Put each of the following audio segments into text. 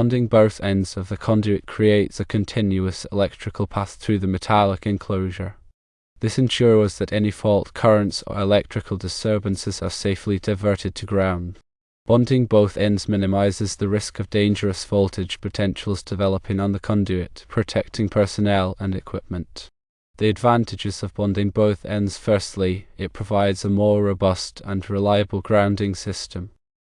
Bonding both ends of the conduit creates a continuous electrical path through the metallic enclosure. This ensures that any fault currents or electrical disturbances are safely diverted to ground. Bonding both ends minimizes the risk of dangerous voltage potentials developing on the conduit, protecting personnel and equipment. The advantages of bonding both ends: firstly, it provides a more robust and reliable grounding system.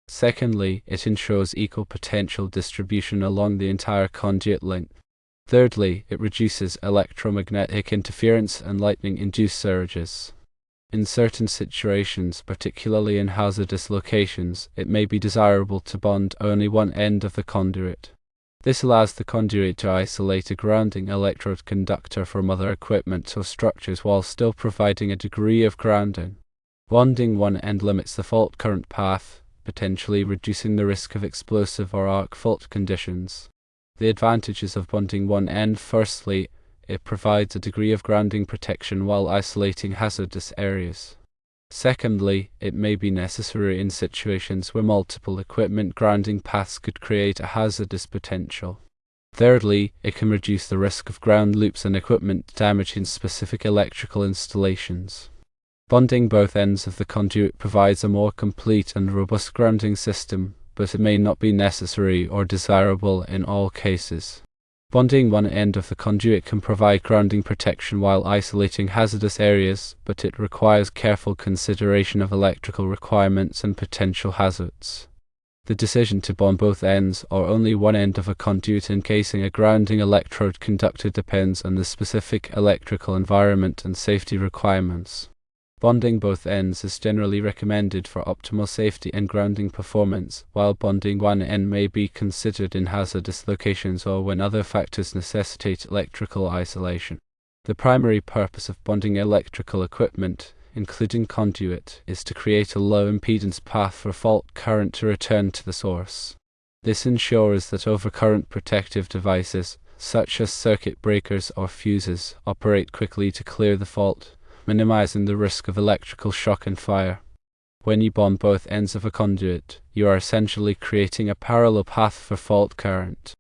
Secondly, it ensures equal potential distribution along the entire conduit length. Thirdly, it reduces electromagnetic interference and lightning-induced surges. In certain situations, particularly in hazardous locations, it may be desirable to bond only one end of the conduit. This allows the conduit to isolate a grounding electrode conductor from other equipment or structures while still providing a degree of grounding. Bonding one end limits the fault current path, potentially reducing the risk of explosive or arc fault conditions. The advantages of bonding one end: firstly, it provides a degree of grounding protection while isolating hazardous areas. Secondly, it may be necessary in situations where multiple equipment grounding paths could create a hazardous potential. Thirdly, it can reduce the risk of ground loops and equipment damage in specific electrical installations. Bonding both ends of the conduit provides a more complete and robust grounding system, but it may not be necessary or desirable in all cases. Bonding one end of the conduit can provide grounding protection while isolating hazardous areas, but it requires careful consideration of electrical requirements and potential hazards. The decision to bond both ends or only one end of a conduit encasing a grounding electrode conductor depends on the specific electrical environment and safety requirements. Bonding both ends is generally recommended for optimal safety and grounding performance, while bonding one end may be considered in hazardous locations or when other factors necessitate electrical isolation. The primary purpose of bonding electrical equipment, including conduit, is to create a low impedance path for fault current to return to the source. This ensures that overcurrent protective devices, such as circuit breakers or fuses, operate quickly to clear the fault, minimizing the risk of electrical shock and fire. When you bond both ends of a conduit, you are essentially creating a parallel path for fault current.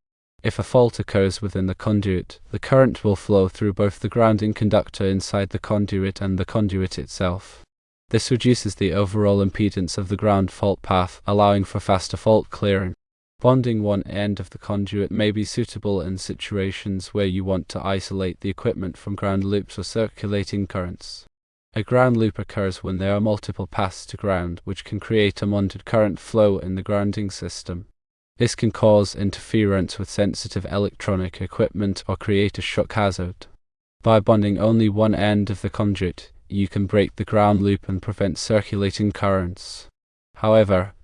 If a fault occurs within the conduit, the current will flow through both the grounding conductor inside the conduit and the conduit itself. This reduces the overall impedance of the ground fault path, allowing for faster fault clearing. Bonding one end of the conduit may be suitable in situations where you want to isolate the equipment from ground loops or circulating currents. A ground loop occurs when there are multiple paths to ground, which can create unwanted current flow in the grounding system. This can cause interference with sensitive electronic equipment or create a shock hazard. By bonding only one end of the conduit, you can break the ground loop and prevent circulating currents. However,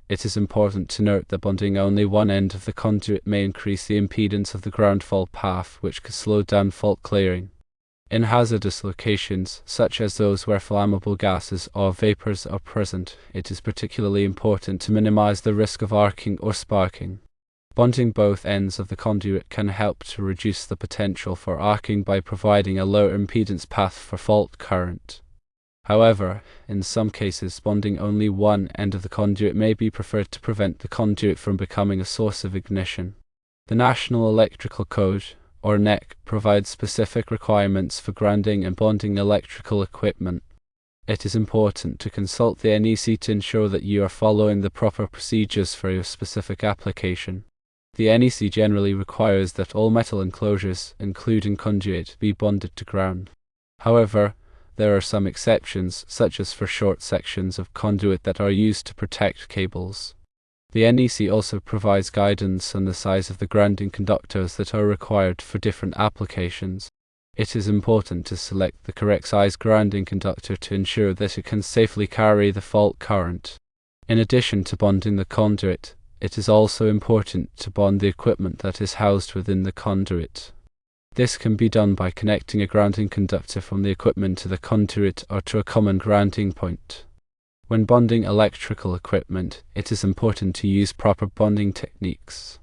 it is important to note that bonding only one end of the conduit may increase the impedance of the ground fault path, which could slow down fault clearing. In hazardous locations, such as those where flammable gases or vapors are present, it is particularly important to minimize the risk of arcing or sparking. Bonding both ends of the conduit can help to reduce the potential for arcing by providing a lower impedance path for fault current. However, in some cases, bonding only one end of the conduit may be preferred to prevent the conduit from becoming a source of ignition. The National Electrical Code, or NEC, provides specific requirements for grounding and bonding electrical equipment. It is important to consult the NEC to ensure that you are following the proper procedures for your specific application. The NEC generally requires that all metal enclosures, including conduit, be bonded to ground. However, there are some exceptions, such as for short sections of conduit that are used to protect cables. The NEC also provides guidance on the size of the grounding conductors that are required for different applications. It is important to select the correct size grounding conductor to ensure that it can safely carry the fault current. In addition to bonding the conduit, it is also important to bond the equipment that is housed within the conduit. This can be done by connecting a grounding conductor from the equipment to the conduit or to a common grounding point. When bonding electrical equipment, it is important to use proper bonding techniques.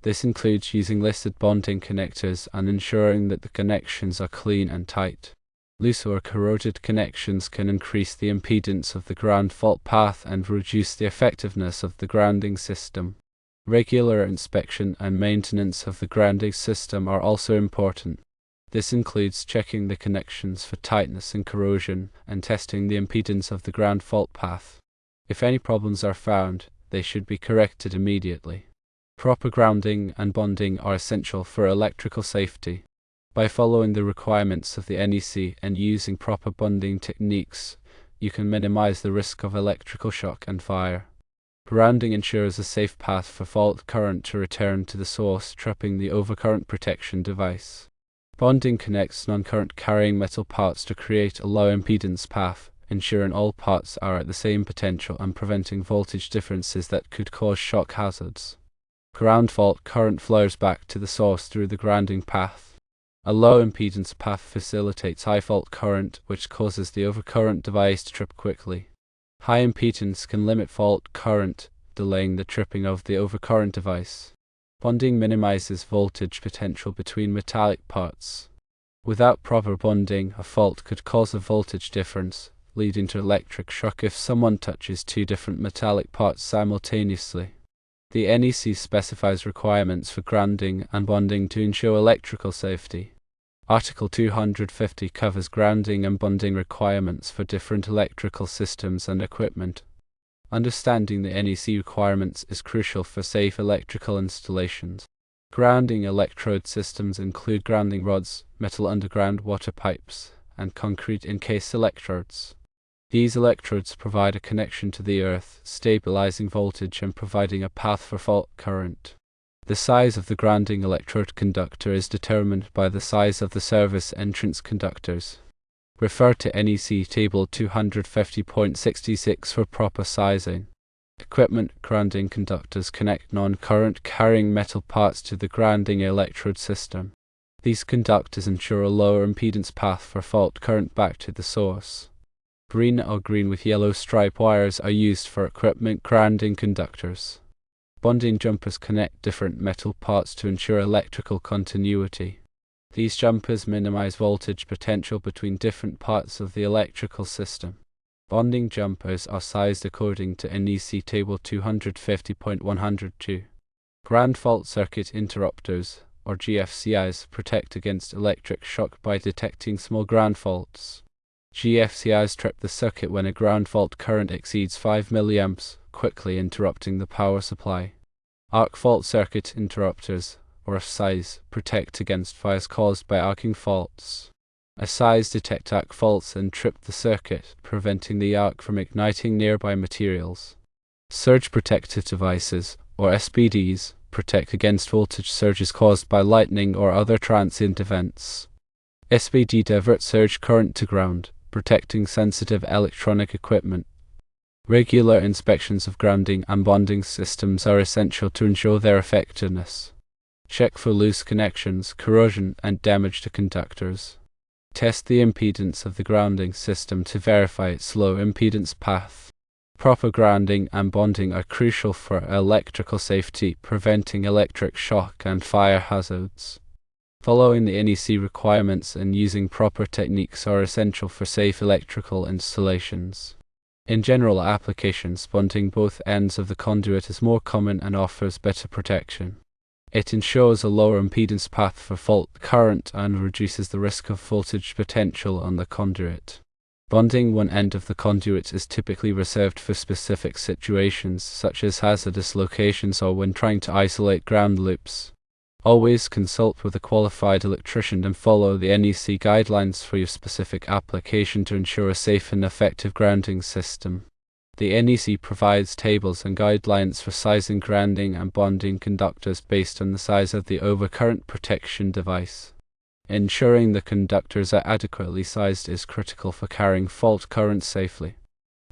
This includes using listed bonding connectors and ensuring that the connections are clean and tight. Loose or corroded connections can increase the impedance of the ground fault path and reduce the effectiveness of the grounding system. Regular inspection and maintenance of the grounding system are also important. This includes checking the connections for tightness and corrosion and testing the impedance of the ground fault path. If any problems are found, they should be corrected immediately. Proper grounding and bonding are essential for electrical safety. By following the requirements of the NEC and using proper bonding techniques, you can minimize the risk of electrical shock and fire. Grounding ensures a safe path for fault current to return to the source, tripping the overcurrent protection device. Bonding connects non-current carrying metal parts to create a low impedance path, ensuring all parts are at the same potential and preventing voltage differences that could cause shock hazards. Ground fault current flows back to the source through the grounding path. A low impedance path facilitates high fault current, which causes the overcurrent device to trip quickly. High impedance can limit fault current, delaying the tripping of the overcurrent device. Bonding minimizes voltage potential between metallic parts. Without proper bonding, a fault could cause a voltage difference, leading to electric shock if someone touches two different metallic parts simultaneously. The NEC specifies requirements for grounding and bonding to ensure electrical safety. Article 250 covers grounding and bonding requirements for different electrical systems and equipment. Understanding the NEC requirements is crucial for safe electrical installations. Grounding electrode systems include grounding rods, metal underground water pipes, and concrete encased electrodes. These electrodes provide a connection to the earth, stabilizing voltage and providing a path for fault current. The size of the grounding electrode conductor is determined by the size of the service entrance conductors. Refer to NEC Table 250.66 for proper sizing. Equipment grounding conductors connect non-current carrying metal parts to the grounding electrode system. These conductors ensure a lower impedance path for fault current back to the source. Green or green with yellow stripe wires are used for equipment grounding conductors. Bonding jumpers connect different metal parts to ensure electrical continuity. These jumpers minimize voltage potential between different parts of the electrical system. Bonding jumpers are sized according to NEC Table 250.102. Ground fault circuit interrupters, or GFCIs, protect against electric shock by detecting small ground faults. GFCIs trip the circuit when a ground fault current exceeds 5 mA, quickly interrupting the power supply. Arc fault circuit interrupters, or SIs, protect against fires caused by arcing faults. SIs detect arc faults and trip the circuit, preventing the arc from igniting nearby materials. Surge protective devices, or SPDs, protect against voltage surges caused by lightning or other transient events. SPD divert surge current to ground, protecting sensitive electronic equipment. Regular inspections of grounding and bonding systems are essential to ensure their effectiveness. Check for loose connections, corrosion, and damage to conductors. Test the impedance of the grounding system to verify its low impedance path. Proper grounding and bonding are crucial for electrical safety, preventing electric shock and fire hazards. Following the NEC requirements and using proper techniques are essential for safe electrical installations. In general applications, bonding both ends of the conduit is more common and offers better protection. It ensures a lower impedance path for fault current and reduces the risk of voltage potential on the conduit. Bonding one end of the conduit is typically reserved for specific situations, such as hazardous locations or when trying to isolate ground loops. Always consult with a qualified electrician and follow the NEC guidelines for your specific application to ensure a safe and effective grounding system. The NEC provides tables and guidelines for sizing grounding and bonding conductors based on the size of the overcurrent protection device. Ensuring the conductors are adequately sized is critical for carrying fault current safely.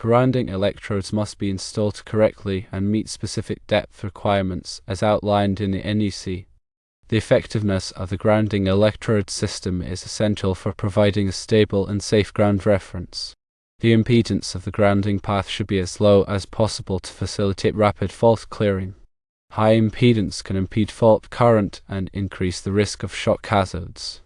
Grounding electrodes must be installed correctly and meet specific depth requirements as outlined in the NEC. The effectiveness of the grounding electrode system is essential for providing a stable and safe ground reference. The impedance of the grounding path should be as low as possible to facilitate rapid fault clearing. High impedance can impede fault current and increase the risk of shock hazards.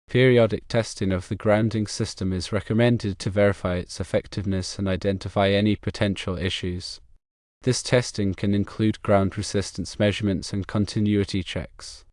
Periodic testing of the grounding system is recommended to verify its effectiveness and identify any potential issues. This testing can include ground resistance measurements and continuity checks.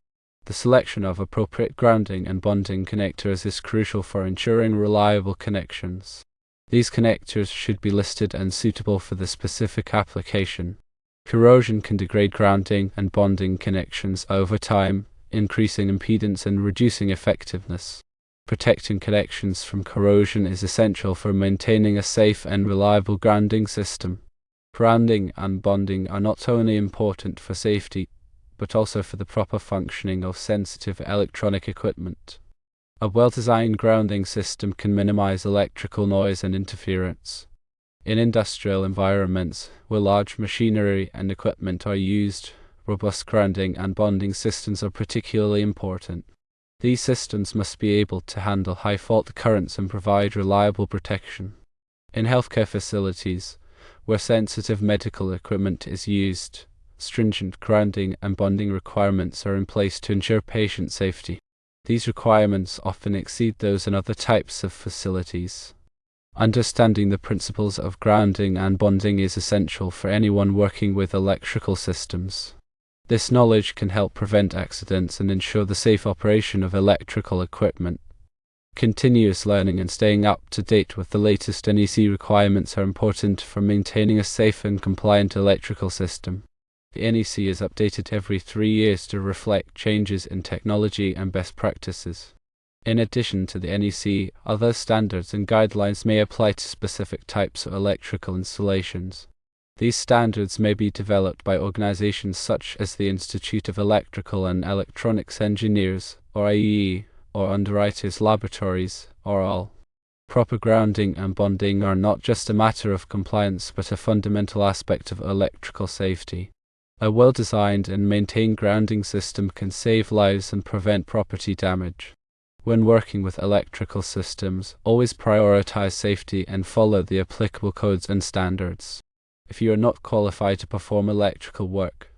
The selection of appropriate grounding and bonding connectors is crucial for ensuring reliable connections. These connectors should be listed and suitable for the specific application. Corrosion can degrade grounding and bonding connections over time, increasing impedance and reducing effectiveness. Protecting connections from corrosion is essential for maintaining a safe and reliable grounding system. Grounding and bonding are not only important for safety, but also for the proper functioning of sensitive electronic equipment. A well-designed grounding system can minimize electrical noise and interference. In industrial environments, where large machinery and equipment are used, robust grounding and bonding systems are particularly important. These systems must be able to handle high fault currents and provide reliable protection. In healthcare facilities, where sensitive medical equipment is used, stringent grounding and bonding requirements are in place to ensure patient safety. These requirements often exceed those in other types of facilities. Understanding the principles of grounding and bonding is essential for anyone working with electrical systems. This knowledge can help prevent accidents and ensure the safe operation of electrical equipment. Continuous learning and staying up to date with the latest NEC requirements are important for maintaining a safe and compliant electrical system. The NEC is updated every 3 years to reflect changes in technology and best practices. In addition to the NEC, other standards and guidelines may apply to specific types of electrical installations. These standards may be developed by organizations such as the Institute of Electrical and Electronics Engineers, or IEE, or Underwriters Laboratories, or all. Proper grounding and bonding are not just a matter of compliance but a fundamental aspect of electrical safety. A well-designed and maintained grounding system can save lives and prevent property damage. When working with electrical systems, always prioritize safety and follow the applicable codes and standards. If you are not qualified to perform electrical work,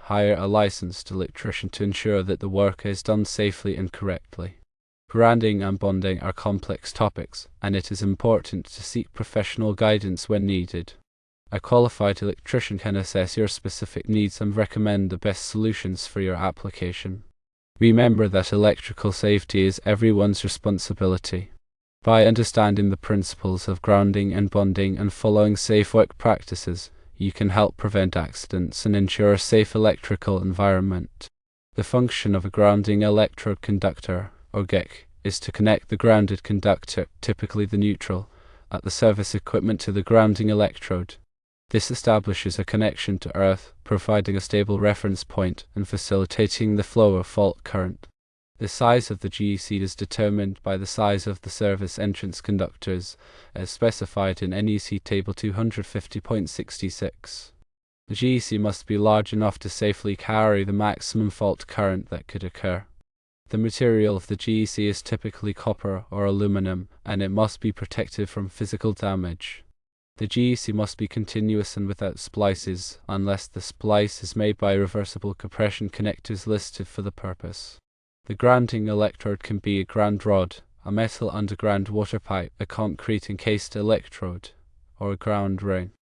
hire a licensed electrician to ensure that the work is done safely and correctly. Grounding and bonding are complex topics, and it is important to seek professional guidance when needed. A qualified electrician can assess your specific needs and recommend the best solutions for your application. Remember that electrical safety is everyone's responsibility. By understanding the principles of grounding and bonding and following safe work practices, you can help prevent accidents and ensure a safe electrical environment. The function of a grounding electrode conductor, or GEC, is to connect the grounded conductor, typically the neutral, at the service equipment to the grounding electrode. This establishes a connection to earth, providing a stable reference point and facilitating the flow of fault current. The size of the GEC is determined by the size of the service entrance conductors, as specified in NEC Table 250.66. The GEC must be large enough to safely carry the maximum fault current that could occur. The material of the GEC is typically copper or aluminum, and it must be protected from physical damage. The GEC must be continuous and without splices, unless the splice is made by reversible compression connectors listed for the purpose. The grounding electrode can be a ground rod, a metal underground water pipe, a concrete encased electrode, or a ground ring.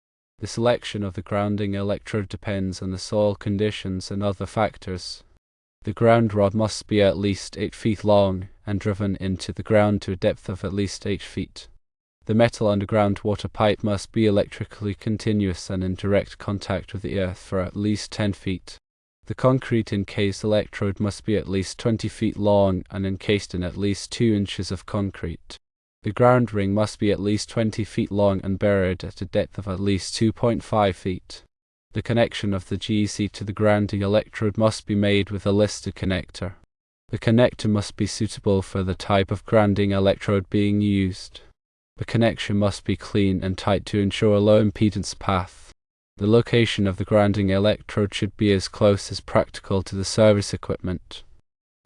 The selection of the grounding electrode depends on the soil conditions and other factors. The ground rod must be at least 8 feet long and driven into the ground to a depth of at least 8 feet. The metal underground water pipe must be electrically continuous and in direct contact with the earth for at least 10 feet. The concrete encased electrode must be at least 20 feet long and encased in at least 2 inches of concrete. The ground ring must be at least 20 feet long and buried at a depth of at least 2.5 feet. The connection of the GEC to the grounding electrode must be made with a listed connector. The connector must be suitable for the type of grounding electrode being used. The connection must be clean and tight to ensure a low impedance path. The location of the grounding electrode should be as close as practical to the service equipment.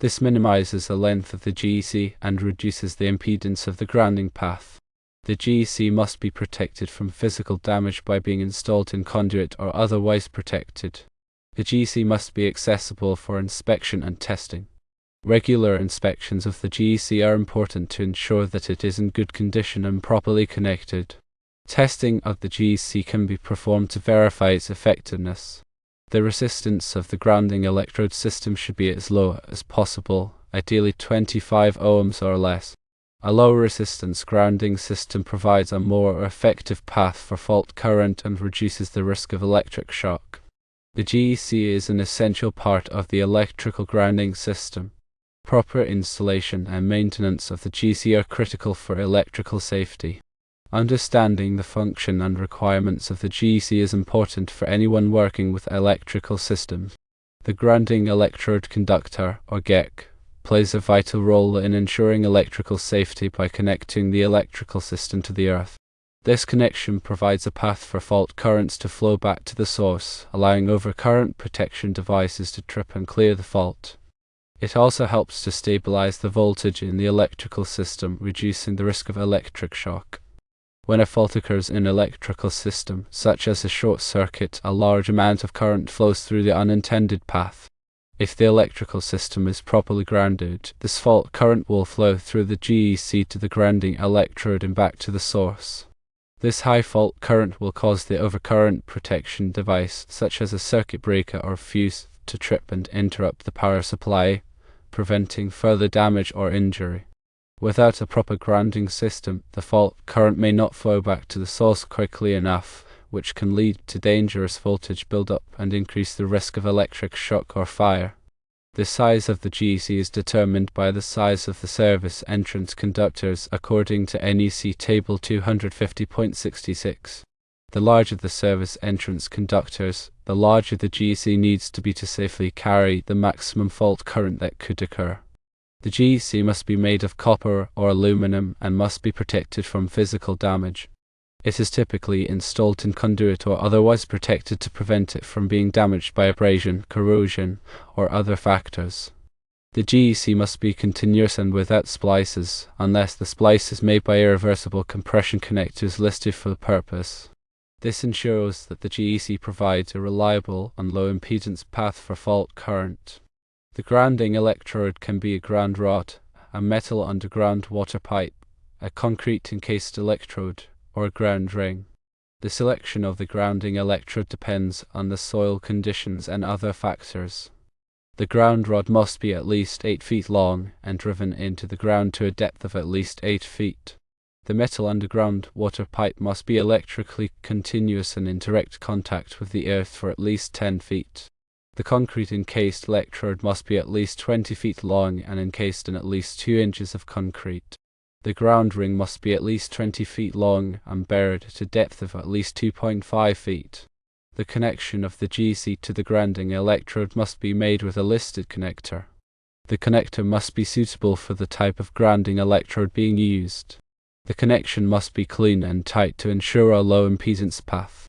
This minimizes the length of the GEC and reduces the impedance of the grounding path. The GEC must be protected from physical damage by being installed in conduit or otherwise protected. The GEC must be accessible for inspection and testing. Regular inspections of the GEC are important to ensure that it is in good condition and properly connected. Testing of the GEC can be performed to verify its effectiveness. The resistance of the grounding electrode system should be as low as possible, ideally 25 ohms or less. A low resistance grounding system provides a more effective path for fault current and reduces the risk of electric shock. The GEC is an essential part of the electrical grounding system. Proper installation and maintenance of the GEC are critical for electrical safety. Understanding the function and requirements of the GEC is important for anyone working with electrical systems. The Grounding Electrode Conductor, or GEC, plays a vital role in ensuring electrical safety by connecting the electrical system to the earth. This connection provides a path for fault currents to flow back to the source, allowing overcurrent protection devices to trip and clear the fault. It also helps to stabilize the voltage in the electrical system, reducing the risk of electric shock. When a fault occurs in an electrical system, such as a short circuit, a large amount of current flows through the unintended path. If the electrical system is properly grounded, this fault current will flow through the GEC to the grounding electrode and back to the source. This high fault current will cause the overcurrent protection device, such as a circuit breaker or fuse, to trip and interrupt the power supply, preventing further damage or injury. Without a proper grounding system, the fault current may not flow back to the source quickly enough, which can lead to dangerous voltage buildup and increase the risk of electric shock or fire. The size of the GEC is determined by the size of the service entrance conductors according to NEC Table 250.66. The larger the service entrance conductors, the larger the GEC needs to be to safely carry the maximum fault current that could occur. The GEC must be made of copper or aluminum and must be protected from physical damage. It is typically installed in conduit or otherwise protected to prevent it from being damaged by abrasion, corrosion, or other factors. The GEC must be continuous and without splices, unless the splice is made by irreversible compression connectors listed for the purpose. This ensures that the GEC provides a reliable and low impedance path for fault current. The grounding electrode can be a ground rod, a metal underground water pipe, a concrete encased electrode, or a ground ring. The selection of the grounding electrode depends on the soil conditions and other factors. The ground rod must be at least 8 feet long and driven into the ground to a depth of at least 8 feet. The metal underground water pipe must be electrically continuous and in direct contact with the earth for at least 10 feet. The concrete encased electrode must be at least 20 feet long and encased in at least 2 inches of concrete. The ground ring must be at least 20 feet long and buried at a depth of at least 2.5 feet. The connection of the GEC to the grounding electrode must be made with a listed connector. The connector must be suitable for the type of grounding electrode being used. The connection must be clean and tight to ensure a low impedance path.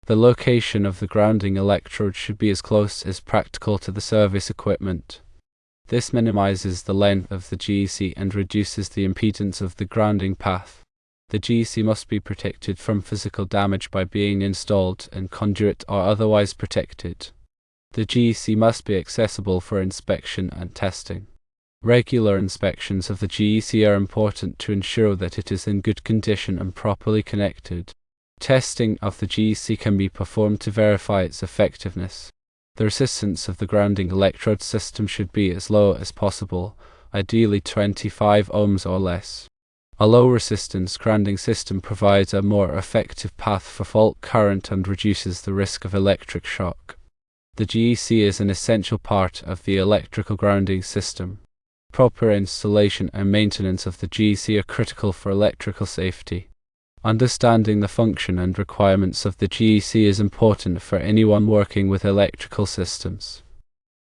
The location of the grounding electrode should be as close as practical to the service equipment. This minimizes the length of the GEC and reduces the impedance of the grounding path. The GEC must be protected from physical damage by being installed in conduit or otherwise protected. The GEC must be accessible for inspection and testing. Regular inspections of the GEC are important to ensure that it is in good condition and properly connected. Testing of the GEC can be performed to verify its effectiveness. The resistance of the grounding electrode system should be as low as possible, ideally 25 ohms or less. A low resistance grounding system provides a more effective path for fault current and reduces the risk of electric shock. The GEC is an essential part of the electrical grounding system. Proper installation and maintenance of the GEC are critical for electrical safety. Understanding the function and requirements of the GEC is important for anyone working with electrical systems.